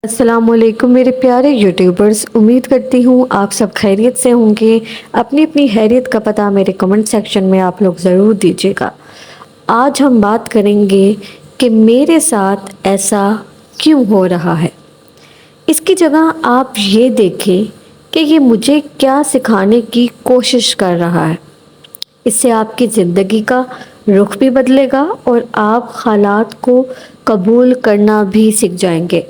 السلام علیکم میرے پیارے یوٹیوبرز، امید کرتی ہوں آپ سب خیریت سے ہوں گے۔ اپنی اپنی خیریت کا پتہ میرے کمنٹ سیکشن میں آپ لوگ ضرور دیجیے گا۔ آج ہم بات کریں گے کہ میرے ساتھ ایسا کیوں ہو رہا ہے۔ اس کی جگہ آپ یہ دیکھیں کہ یہ مجھے کیا سکھانے کی کوشش کر رہا ہے۔ اس سے آپ کی زندگی کا رخ بھی بدلے گا اور آپ حالات کو قبول کرنا بھی سیکھ جائیں گے،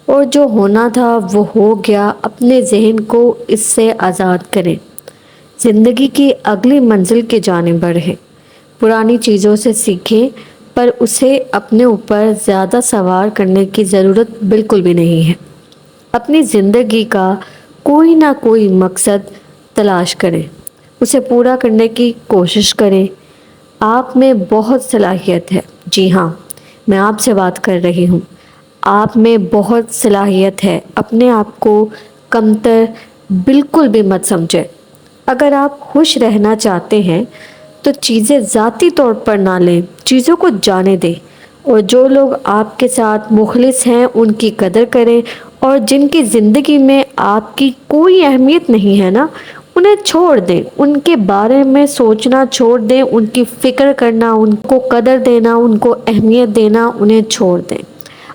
اور جو ہونا تھا وہ ہو گیا۔ اپنے ذہن کو اس سے آزاد کریں، زندگی کی اگلی منزل کی جانب بڑھیں۔ پرانی چیزوں سے سیکھیں، پر اسے اپنے اوپر زیادہ سوار کرنے کی ضرورت بالکل بھی نہیں ہے۔ اپنی زندگی کا کوئی نہ کوئی مقصد تلاش کریں، اسے پورا کرنے کی کوشش کریں۔ آپ میں بہت صلاحیت ہے، جی ہاں، میں آپ سے بات کر رہی ہوں۔ آپ میں بہت صلاحیت ہے، اپنے آپ کو کمتر بالکل بھی مت سمجھیں۔ اگر آپ خوش رہنا چاہتے ہیں تو چیزیں ذاتی طور پر نہ لیں، چیزوں کو جانے دیں، اور جو لوگ آپ کے ساتھ مخلص ہیں ان کی قدر کریں، اور جن کی زندگی میں آپ کی کوئی اہمیت نہیں ہے نا، انہیں چھوڑ دیں۔ ان کے بارے میں سوچنا چھوڑ دیں، ان کی فکر کرنا، ان کو قدر دینا، ان کو اہمیت دینا انہیں چھوڑ دیں۔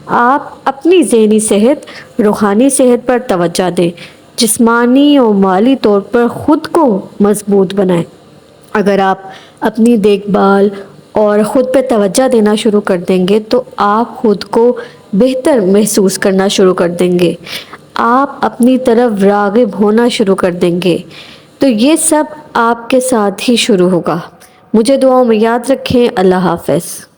آپ اپنی ذہنی صحت، روحانی صحت پر توجہ دیں، جسمانی اور مالی طور پر خود کو مضبوط بنائیں۔ اگر آپ اپنی دیکھ بھال اور خود پہ توجہ دینا شروع کر دیں گے تو آپ خود کو بہتر محسوس کرنا شروع کر دیں گے، آپ اپنی طرف راغب ہونا شروع کر دیں گے، تو یہ سب آپ کے ساتھ ہی شروع ہوگا۔ مجھے دعاؤں میں یاد رکھیں۔ اللہ حافظ۔